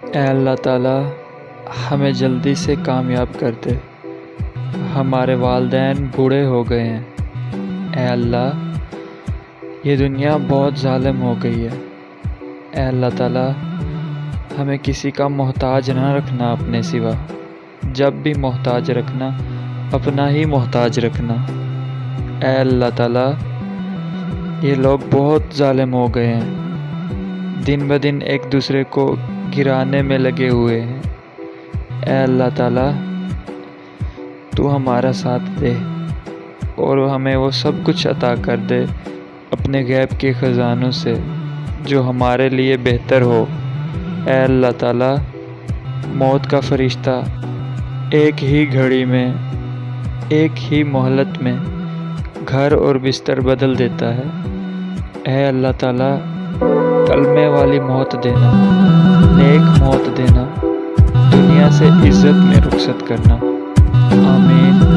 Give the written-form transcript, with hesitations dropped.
اے اللہ تعالیٰ ہمیں جلدی سے کامیاب کر دے، ہمارے والدین بوڑھے ہو گئے ہیں۔ اے اللہ یہ دنیا بہت ظالم ہو گئی ہے۔ اے اللہ تعالیٰ ہمیں کسی کا محتاج نہ رکھنا اپنے سوا، جب بھی محتاج رکھنا اپنا ہی محتاج رکھنا۔ اے اللہ تعالیٰ یہ لوگ بہت ظالم ہو گئے ہیں، دن بدن ایک دوسرے کو گرانے میں لگے ہوئے ہیں۔ اے اللہ تعالیٰ تو ہمارا ساتھ دے اور ہمیں وہ سب کچھ عطا کر دے اپنے غیب کے خزانوں سے جو ہمارے لیے بہتر ہو۔ اے اللہ تعالیٰ موت کا فرشتہ ایک ہی گھڑی میں، ایک ہی مہلت میں گھر اور بستر بدل دیتا ہے۔ اے اللہ تعالیٰ کلمے والی موت دینا، نیک موت دینا، دنیا سے عزت میں رخصت کرنا۔ آمین۔